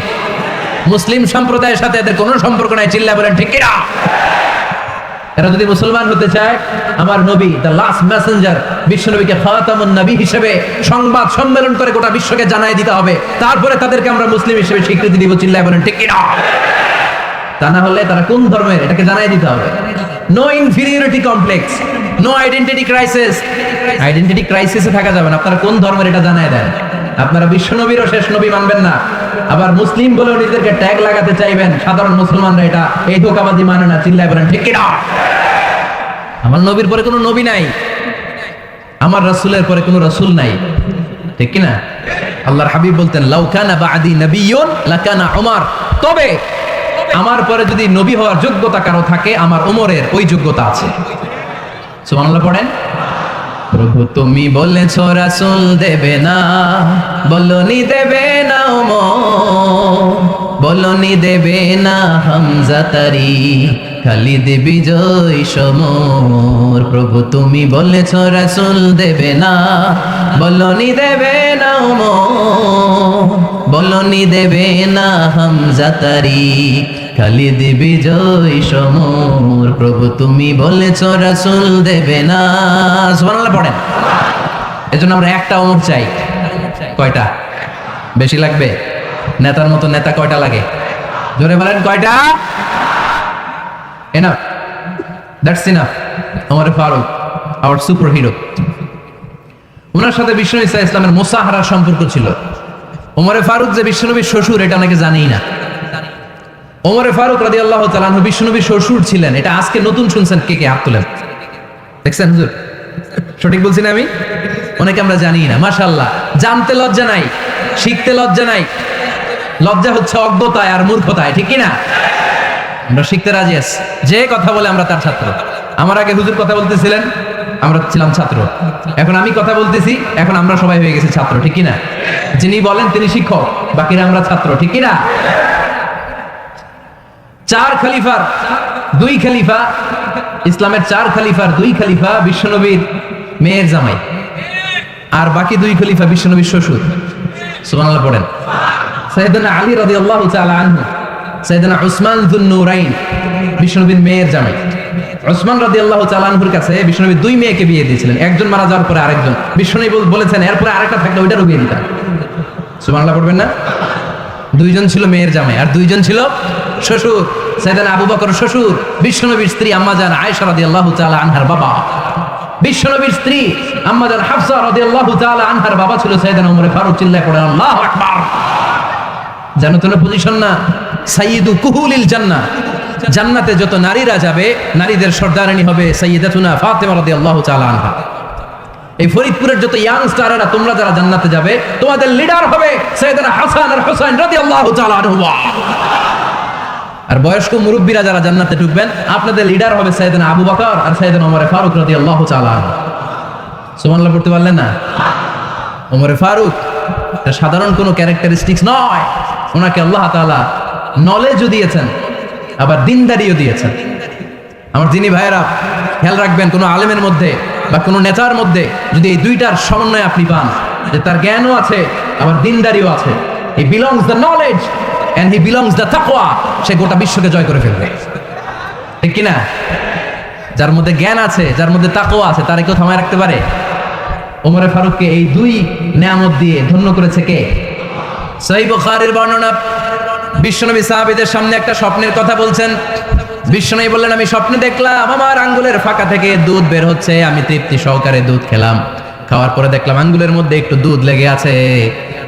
মুসলিম সম্প্রদায়ের সাথে এদের কোনো সম্পর্ক নাই। চিল্লা বলেন ঠিক কিনা? এরা যদি মুসলমান হতে চায়, আমার নবী দ্য লাস্ট মেসেঞ্জার বিশ্বনবীকে খাতামুন নবী হিসেবে সংবাদ সম্মেলন করে গোটা বিশ্বকে জানাই দিতে হবে, তারপরে তাদেরকে আমরা মুসলিম হিসেবে স্বীকৃতি দিব। চিল্লায় বলেন ঠিক কিনা? তা না হলে তারা কোন ধর্মের এটাকে জানাই দিতে হবে। No inferiority complex, no identity crisis. Identity ক্রাইসিসে থাকা যাবে না। আপনারা কোন ধর্মের এটা জানাই দেন। আপনারা বিশ্বনবীরও শেষ নবী মানবেন না, আবার মুসলিম বলেও নিজেদেরকে ট্যাগ লাগাতে চাইবেন। সাধারণ মুসলমানরা এটা এই ধোঁকাবাজি মানে না। চিল্লায় বলেন ঠিক কিনা? আমার নবীর পরে কোনো নবী নাই, আমার রাসূলের পরে কোনো রাসূল নাই, ঠিক কিনা? আল্লাহর হাবিব বলতেন লাউ কানা বাদি নবিয়্যুন লাকানা উমর, তবে আমার পরে যদি নবী হওয়ার যোগ্যতা কারো থাকে আমার ওমরের ওই যোগ্যতা আছে। সুবহানাল্লাহ পড়েন। প্রভু তুমি বলেছ রাসূল দেবে না, বলনি দেবে না ওমর, বলনি দেবে না হামজা তারি, খালিদ বিজয় সমর। প্রভু তুমি বলেছ রাসূল দেবে না, বলনি দেবে না ওমর, বলনি দেবে না হামজা তারি, খালিদ বিজয় সমর। প্রভু তুমি বলেছ রাসূল দেবে না। সুবহানাল্লাহ পড়েন। এজন্য আমরা একটা ওমর চাই। কয়টা? বেশি লাগবে? নেতার মতো নেতা কয়টা লাগে? জোরে বলেন কয়টা? Enough, that's enough. Omar Farooq, our super hero. ওনার সাথে বিশ্বনবী সাল্লাল্লাহু আলাইহি ওয়াসাল্লামের মুসাহারার সম্পর্ক ছিল। ওমর ফারুক যে বিশ্বনবীর শ্বশুর এটা অনেকে জানেই না। ওমর ফারুক রাদিয়াল্লাহু তাআলা আনহু বিশ্বনবীর শ্বশুর ছিলেন। এটা আজকে নতুন শুনছেন, কে কে হাত তোলেন? দেখছেন হুজুর? সঠিক বলছি না আমি? অনেকে আমরা জানি না। মাশাআল্লাহ, জানতে লজ্জা নাই, শিখতে লজ্জা নাই। লজ্জা হচ্ছে অজ্ঞতায় আর মূর্খতায়, ঠিক কি না? আমরা শিখতে রাজি আছি। যে কথা বলে আমরা তার ছাত্র। আমার আগে হুজুর কথা বলতেছিলেন, আমরা ছিলাম ছাত্র। এখন আমি কথা বলতেছি, এখন আমরা সবাই হয়ে গেছি ছাত্র, ঠিক কি না? যিনি বলেন তিনি শিক্ষক, বাকিরা আমরা ছাত্র, ঠিক কি না? 4 খলিফার 2 খলিফা, ইসলামের 4 খলিফার 2 খলিফা বিশ্বনবীর মেয়ের জামাই, আর বাকি 2 খলিফা বিশ্বনবীর শ্বশুর। সুবহানাল্লাহ পড়েন। সাইয়েদনা আলী রাদিয়াল্লাহু তাআলা আনহু, সাইয়েদনা উসমান যুন নূরাইন বিশ্বনবীর মেয়ের জামাই। উসমান রাদিয়াল্লাহু তাআলা আনহুর কাছে বিশ্বনবী 2 মেয়েকে বিয়ে দিয়েছিলেন। একজন মারা যাওয়ার পরে আরেকজন। বিশ্বনবী বলেছেন এরপরে আরেকটা থাকলে ওইটারও বিয়ে দিতাম। সুবহানাল্লাহ পড়বেন না? 2 জন ছিল মেয়ের জামাই আর 2 জন ছিল শ্বশুর। সাইয়েদনা আবু বকর শ্বশুর, বিশ্বনবীর স্ত্রী আম্মা জান আয়েশা রাদিয়াল্লাহু তাআলা আনহার বাবা। বিশ্বনবীর স্ত্রী আম্মা জান হাফসা রাদিয়াল্লাহু তাআলা আনহার বাবা ছিল সাইয়েদনা ওমর ফারুক। চিল্লায় পড়ে আল্লাহু আকবার। জানো তো না পজিশন না? সাইয়্যিদু কুহুলিল জান্নাহ। জান্নাতে যত নারীরা যাবে, নারীদের সর্দারিনী হবে সাইয়্যিদাতুনা ফাতেমা রাদিয়াল্লাহু তাআলা আনহা। এই ফরিদপুরের যত ইয়াংস্টাররা তোমরা যারা জান্নাতে যাবে, তোমাদের লিডার হবে সাইয়েদনা হাসান আর হুসাইন রাদিয়াল্লাহু তাআলা আনহুমা। আর বয়স্ক মুরব্বীরা যারা জান্নাতে ঢুকবেন, আপনাদের লিডার হবে সাইয়েদনা আবু বকর আর সাইয়েদনা ওমর ফারুক রাদিয়াল্লাহু তাআলা আনহু। সুবহানাল্লাহ পড়তে পারলেন না? ওমর ফারুক এটা সাধারণ কোনো ক্যারেক্টারিস্টিক্স নয়। ওনাকে আল্লাহ তাআলা নলেজও দিয়েছেন, আবার দিনদারিও দিয়েছেন। আমার যিনি ভাইয়েরা খেয়াল রাখবেন, কোনো আলেমের মধ্যে বা কোনো নেতার মধ্যে যদি এই দুইটার সমন্বয় আপনি পান, যে তার জ্ঞানও আছে আবার দিনদারিও আছে, he belongs the knowledge and he belongs the তাকওয়া, সে গোটা বিশ্বকে জয় করে ফেলবে, ঠিক কি না? যার মধ্যে জ্ঞান আছে, যার মধ্যে তাকওয়া আছে, তারে কেউ থামায় রাখতে পারে? ওমর ফারুককে এই 2 নেয়ামত দিয়ে ধন্য করেছে কে? সহিহ বুখারীর বর্ণনা। বিশ্বনবী সাহাবীদের সামনে একটা স্বপ্নের কথা বলছেন। বিশ্বনবী বললেন, আমি স্বপ্নে দেখলাম আমার আঙ্গুলের ফাঁকা থেকে দুধ বের হচ্ছে। আমি তৃপ্তি সহকারে দুধ খেলাম। খাওয়ার পরে দেখলাম আঙ্গুলের মধ্যে একটু দুধ লেগে আছে।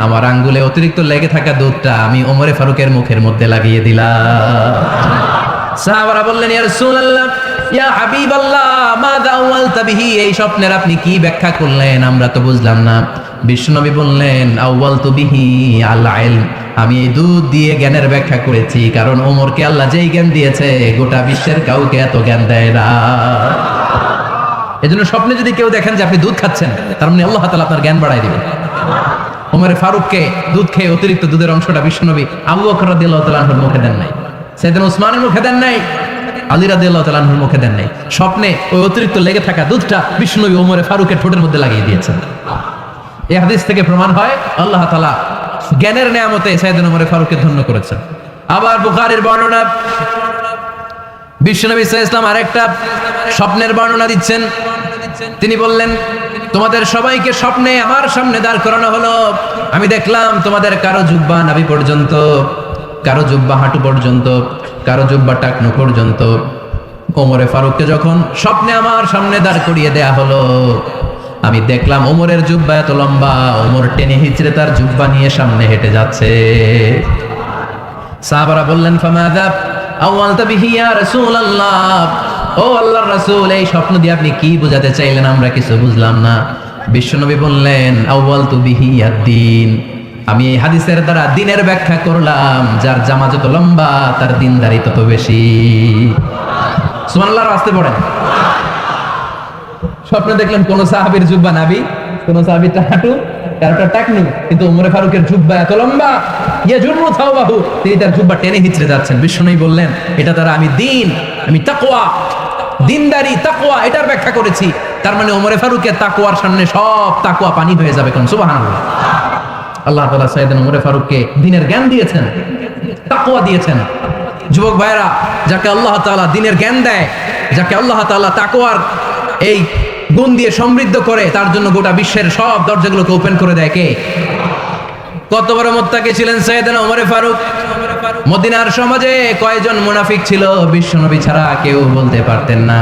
আমার আঙ্গুলে অতিরিক্ত লেগে থাকা দুধটা আমি ওমর ফারুকের মুখের মধ্যে লাগিয়ে দিলাম। সাহাবারা বললেন, ইয়া রাসূলুল্লাহ, ইয়া হাবিবাল্লাহ, মাযা আওয়ালতা বিহি, এই স্বপ্নের আপনি কি ব্যাখ্যা করলেন? আমরা তো বুঝলাম না। বিশ্বনবী বললেন, আওয়ালতু বিহি আল ইলম, আমি এই দুধ দিয়ে জ্ঞানের ব্যাখ্যা করেছি, কারণ ওমরকে আল্লাহ যেই জ্ঞান দিয়েছে গোটা বিশ্বের কাউকে এত জ্ঞান দেয় না। এজন্য স্বপ্নে যদি কেউ দেখেন যে আপনি দুধ খাচ্ছেন, তার মানে আল্লাহ তাআলা আপনার জ্ঞান বাড়ায় দিবেন। ওমর ফারুককে দুধ খেয়ে অতিরিক্ত দুধের অংশটা বিশ্বনবী আবু বকর রাদিয়াল্লাহু তাআলা আনহুর মুখে দেন নাই, সাইয়েদনা উসমানের মুখে দেন নাই, আলী রাদিয়াল্লাহু তাআলা আনহুর মুখে দেন নাই। স্বপ্নে ওই অতিরিক্ত লেগে থাকা দুধটা বিশ্বনবী ওমর ফারুকের ঠোঁটের মধ্যে লাগিয়ে দিয়েছেন। এই হাদিস থেকে প্রমাণ হয় আল্লাহ তাআলা জ্ঞানের নেয়ামতে সাইয়েদনা ওমর ফারুককে ধন্য করেছেন। আবার বুখারীর বর্ণনা, বিশ্বনবী সাল্লাল্লাহু আলাইহি ওয়াসাল্লাম আরেকটা স্বপ্নের বর্ণনা দিচ্ছেন। তিনি বললেন, তোমাদের সবাইকে স্বপ্নে আমার সামনে দাঁড় করানো হলো। আমি দেখলাম তোমাদের কারো জুব্বা নাভি পর্যন্ত, কারো জুব্বা হাঁটু পর্যন্ত, কারো জুব্বা টাকনু পর্যন্ত। ওমর ফারুককে যখন স্বপ্নে আমার সামনে দাঁড় করিয়ে দেয়া হলো, আমি দেখলাম ওমরের জুব্বা এত লম্বা, ওমর টেনে হিচড়ে তার জুব্বা নিয়ে সামনে হেঁটে যাচ্ছে। সাহাবারা বললেন, ফামাযা আওয়ালতা বিহি ইয়া রাসূলুল্লাহ, ও আল্লাহর রাসূল, এই স্বপ্ন দিয়ে আপনি কি বোঝাতে চাইলেন? আমরা কিছু বুঝলাম না। বিশ্বনবী বললেন, আওয়ালতু বিহি আদ-দ্বীন, আমি এই হাদিসের দ্বারা দিনের ব্যাখ্যা করলাম, যার জামা যত লম্বা তার দিনদারি তত বেশি। সুবহানাল্লাহ, আসতে পড়েন। স্বপ্নে দেখলেন কোন সাহাবীর জুব্বা নাবি, কোন সাহাবীর হাঁটু, কারোটা টাকনু, কিন্তু ওমরে ফারুকের জুব্বা এত লম্বা, ইয়াজুরু থাওবাহু, তিনি তার জুব্বা টেনে হিচড়ে যাচ্ছেন। বিশ্বনবী বললেন, এটা দ্বারা আমি দিন, আমি তাকওয়া, দিনদারি, তাকওয়া এটার ব্যাখ্যা করেছি। তার মানে ওমরে ফারুকের তাকওয়ার সামনে সব তাকওয়া পানি হয়ে যাবে। কোন সুবহানাল্লাহ। আল্লাহ তাআলা সাইয়েদনা ওমরে ফারুককে দ্বীনের জ্ঞান দিয়েছেন, তাকওয়া দিয়েছেন। যুবক ভাইরা, যাকে আল্লাহ তাআলা দ্বীনের জ্ঞান দেয়, যাকে আল্লাহ তাআলা তাকওয়ার এই গুণ দিয়ে সমৃদ্ধ করে, তার জন্য গোটা বিশ্বের সব দরজাগুলোকে ওপেন করে দেয় কে? কত বড় মুত্তাকি ছিলেন সাইয়েদনা ওমরে ফারুক। মদিনার সমাজে কয়জন মুনাফিক ছিল বিশ্বনবী ছাড়া কেউ বলতে পারতেন না।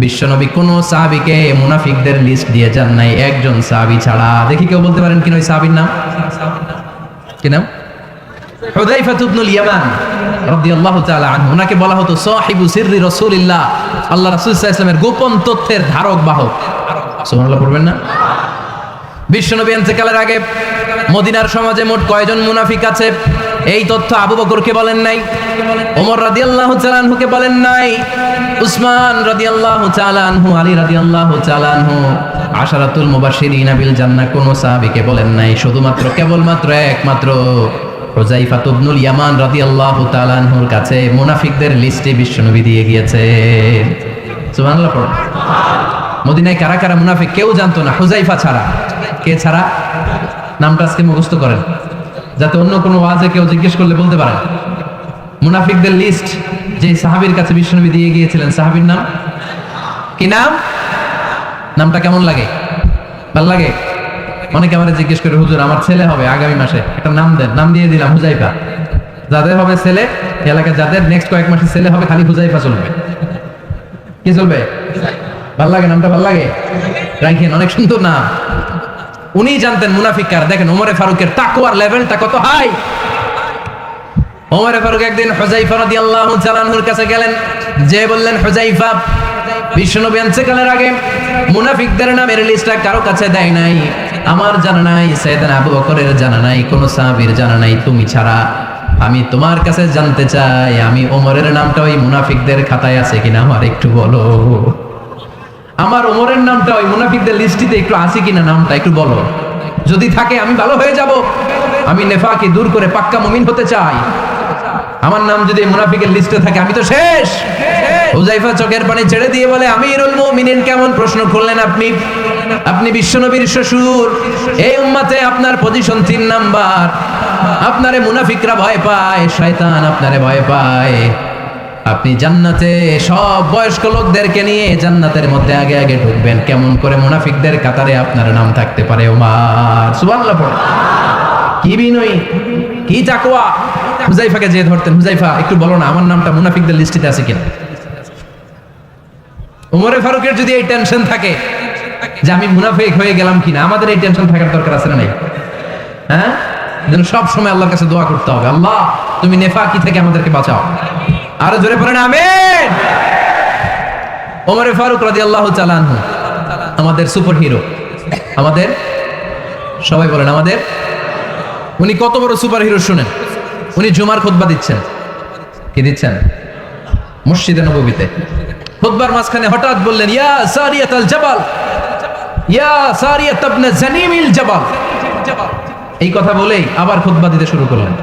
বিশ্বনবী কোন সাহাবীকে মুনাফিকদের লিস্ট দিয়ে যান নাই, একজন সাহাবী ছাড়া। দেখি কেউ বলতে পারেন কিনা ওই সাহাবীর নাম? কি নাম? হুযায়ফা ইবনুল ইয়ামান রাদিয়াল্লাহু তাআলা আনহু। ওনাকে বলা হতো সাহিবু সিররি রাসূলিল্লাহ, আল্লাহ রাসূল সাল্লাল্লাহু আলাইহি ওয়াসাল্লামের গোপন তথ্যের ধারক বাহক। সুবহানাল্লাহ পড়বেন না? বিশ্বনবী ইন্তেকালের আগে মদিনার সমাজে মোট কয়জন মুনাফিক আছে এই তথ্য আবু বকরকে বলেন নাই, ওমর রাদিয়াল্লাহু তাআলা আনহুকে বলেন নাই, উসমান রাদিয়াল্লাহু তাআলা আনহু, আলী রাদিয়াল্লাহু তাআলা আনহু, আশারাতুল মুবাশশিরিনা বিল জান্নাহ কোন সাহাবীকে বলেন নাই। শুধুমাত্র কেবলমাত্র একমাত্র হুযায়ফা ইবনুল ইয়ামান রাদিয়াল্লাহু তাআলা আনহুর কাছে মুনাফিকদের লিস্টে বিশ্বনবী দিয়ে গিয়েছেন। সুবহানাল্লাহ পড়ুন। মদিনায় কারা কারা মুনাফিক কেউ জানতো না হুযায়ফা ছাড়া। কে ছাড়া? নামটা আজকে মুখস্থ করেন, যাতে অন্য কোনো ওয়াজে কেউ জিজ্ঞেস করলে বলতে পারেন। মুনাফিকদের লিস্ট যে সাহাবীর কাছে বিশ্বনবী দিয়ে গিয়েছিলেন, সাহাবীর নাম কি? নাম, নামটা কেমন লাগে? ভালো লাগে? অনেকে আমাদের জিজ্ঞেস করে, হুজুর আমার ছেলে হবে আগামী মাসে, একটা নাম দেন। নাম দিয়ে দিলাম হুযায়ফা। যাদের হবে ছেলে, এলাকায় যাদের নেক্সট কয়েক মাসে ছেলে হবে, খালি হুযায়ফা চলবে। কি চলবে? ভাল লাগে নামটা? ভাল লাগে, রাখেন, অনেক সুন্দর নাম। উনি জানতেন মুনাফিক কারা। দেখেন ওমরে ফারুকের তাকওয়ার লেভেলটা কত হাই। ওমরে ফারুক একদিন হুযায়ফা রাদিয়াল্লাহু তাআলা আনহুর কাছে গেলেন, যে বললেন, হুযায়ফা, বিশ্বনবী ইন্তেকালের আগে মুনাফিকদের নামের লিস্টটা কারো কাছে দেয় নাই, আমার জানা নাই, সাইয়েদনা আবু বকরের জানা নাই, কোন সাহাবীর জানা নাই, তুমি ছাড়া। আমি তোমার কাছে জানতে চাই, আমি ওমরের নামটা ওই মুনাফিকদের খাতায় আছে কিনা আমার একটু বলো। আমার ওমরের নামটা ওই মুনাফিকদের লিস্টিতে একটু আছে কিনা, নামটা একটু বলো। যদি থাকে আমি ভালো হয়ে যাব। আমি নেফাকি দূর করে পাক্কা মুমিন হতে চাই। আমার নাম যদি মুনাফিকের লিস্টে থাকে আমি তো শেষ। হুযায়ফা চোখের পানি ছেড়ে দিয়ে বলে, আমিরুল মুমিনিন, কেমন প্রশ্ন করলেন আপনি? আপনি বিশ্বনবীর শ্বশুর, এই উম্মতে আপনার পজিশন 3 নাম্বার। আপনারে মুনাফিকরা ভয় পায়, শয়তান আপনারে ভয় পায়। আপনি জান্নাতে সব বয়স্ক লোকদেরকে নিয়ে জান্নাতের মধ্যে আগে আগে ঢুকবেন, কেমন করে মুনাফিকদের কাতারে আপনার নাম থাকতে পারে ওমর? সুবহানাল্লাহ পড়ে। কি বিনয়ী, কি তাকওয়া। হুযায়ফাকে যে ধরতেন, হুযায়ফা একটু বলো না আমার নামটা মুনাফিকদের লিস্টিতে আছে কিনা। ওমরে ফারুকের যদি এই টেনশন থাকে যে আমি মুনাফিক হয়ে গেলাম কিনা, আমাদের এই টেনশন থাকার দরকার আছে না নাই? হ্যাঁ, যেন সব সময় আল্লাহর কাছে দোয়া করতে হবে, আল্লাহ তুমি নেফাকি থেকে আমাদেরকে বাঁচাও। আরো জোরে পড়েন আমিন। ওমরে ফারুক রাদিয়াল্লাহু তাআলা আনহু আমাদের সুপার হিরো, আমাদের সবাই বলেন আমাদের। উনি কত বড় সুপার হিরো শুনেন। উনি জুমার খুতবা দিচ্ছেন। কি দিচ্ছেন? মসজিদে নববীতে। খুতবার মাঝখানে হঠাৎ বললেন, ইয়া সারিয়াতাল জাবাল, ইয়া সারিয়াত ইবনে জানিমিল জাবাল। এই কথা বলেই আবার খুতবা দিতে শুরু করলেন।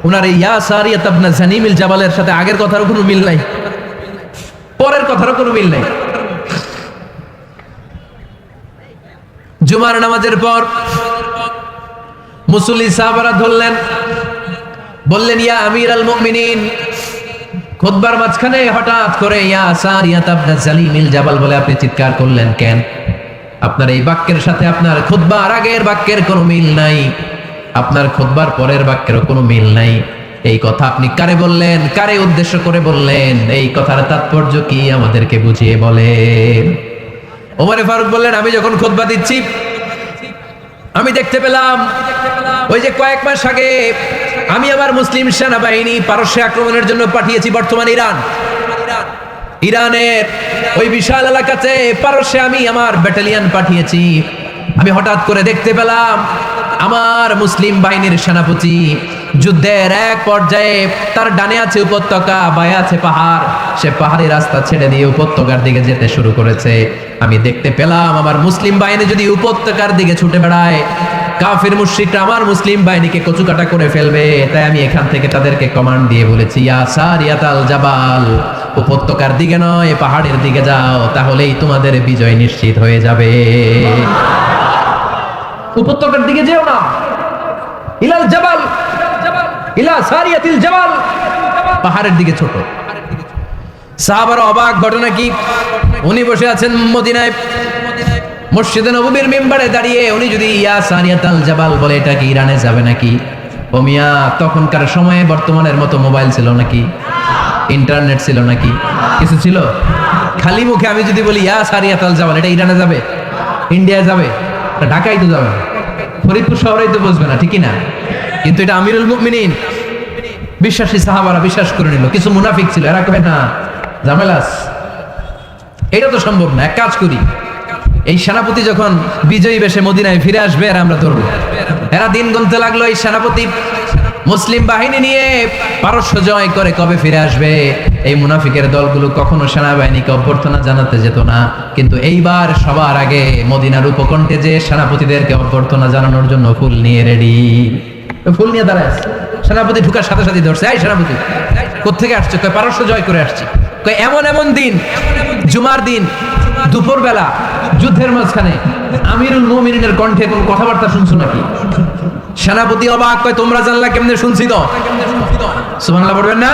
উনার এই ইয়া সারিয়াত ইবনে জানিমিল জাবালের সাথে আগের কথারও কোনো মিল নাই, পরের কথারও কোনো মিল নাই। জুমার নামাজের পর মুসল্লি সাহাবারা ধরলেন, বললেন, ইয়া আমিরাল মুমিনিন। খুতবার মাঝখানে হঠাৎ করে ইয়া সারিয়াত ইবনে জানিমিল জাবাল বলে আপনি চিৎকার করলেন কেন? আপনার এই বাক্যের সাথে আপনার খুতবার আগের বাক্যের কোনো মিল নাই, আপনার খুতবার পরের বাক্যেরও কোনো মিল নাই। এই কথা আপনি কারে বললেন, কারে উদ্দেশ্য করে বললেন? এই কথার তাৎপর্য কি আমাদেরকে বুঝিয়ে বলেন। ওমরে ফারুক বললেন, আমি যখন খুতবা দিচ্ছি আমি দেখতে পেলাম ওই যে কয়েক মাস আগে আমি আমার মুসলিম সেনাবাহিনী পারস্যে আক্রমণের জন্য পাঠিয়েছি, বর্তমান ইরানের ওই বিশাল এলাকাতে পারস্যে আমি আমার ব্যাটালিয়ন পাঠিয়েছি। আমি হঠাৎ করে দেখতে পেলাম আমার মুসলিম বাহিনীর সেনাপতি যুদ্ধের এক পর্যায়ে তার ডানে আছে উপত্যকা, বায়ে আছে পাহাড়, সে পাহাড়ি রাস্তা ছেড়ে দিয়ে উপত্যকার দিকে যেতে শুরু করেছে। আমি দেখতে পেলাম আমার মুসলিম বাহিনী যদি উপত্যকার দিকে ছুটে বেড়ায়, কাফির মুশরিকরা আমার মুসলিম বাহিনীকে কচুকাটা করে ফেলবে। তাই আমি এখান থেকে তাদেরকে কমান্ড দিয়ে বলেছি, ইয়া সারিয়াতাল জাবাল, উপত্যকার দিকে নয় পাহাড়ের দিকে যাও, তাহলেই তোমাদের বিজয় নিশ্চিত হয়ে যাবে। উপত্যকার দিকে যেও না, ইলাল জাবাল, ইলা সারিয়াতিল জাবাল, পাহাড়ের দিকে ছোট। সাহাবারা অবাক, ঘটনা কি? উনি বসে আছেন মদিনায় মসজিদে নববীর মিম্বারে দাঁড়িয়ে, উনি যদি ইয়া সারিয়াতাল জাবাল বলে, এটা কি ইরানে যাবে নাকি? ও মিয়া, তখনকার সময়ে বর্তমানের মতো মোবাইল ছিল নাকি? ইন্টারনেট ছিল নাকি? কিছু ছিল? খালি মুখে আমি যদি বলি ইয়া সারিয়াতাল জাবাল, এটা ইরানে যাবে, ইন্ডিয়া যাবে, ঢাকায় তো যাবে, ফরিদপুর শহরেই তো বসবে না, ঠিকই না? কিন্তু এটা আমিরুল মুমিনিন বিশ্বাসী সাহাবারা বিশ্বাস করে নিল। কিছু মুনাফিক ছিল, এরা কবে না ঝামেলাস, এটা তো সম্ভব না। এক কাজ করি, এই সেনাপতি যখন বিজয়ী বেশে মদিনায় ফিরে আসবে, আর আমরা ধরবো। এরা দিন গুনতে লাগলো, এই সেনাপতি মুসলিম বাহিনী নিয়ে পারস্য জয় করে কবে ফিরে আসবে। এই মুনাফিকের দলগুলো কখনো সেনাবাহিনীকে অভ্যর্থনা জানাতে যেত না, কিন্তু এইবার সবার আগে মদিনার উপকণ্ঠে যে সেনাপতিদেরকে অভ্যর্থনা জানানোর জন্য ফুল নিয়ে রেডি, ফুল নিয়ে দাঁড়ায় আছে। সেনাপতি ঢুকার সাথে সাথে ধরছে, এই সেনাপতি কোত্থেকে আসছে? কয় পারস্য জয় করে আসছি। কয় এমন এমন দিন, জুমার দিন দুপুর বেলা যুদ্ধের মাঝখানে আমিরুল মুমিনিনের কণ্ঠে কোন কথাবার্তা শুনছো নাকি? সেনাপতি অবাক, কয় তোমরা জানলা কেমনে? শুনছি তো। সুবহানাল্লাহ পড়বেন না?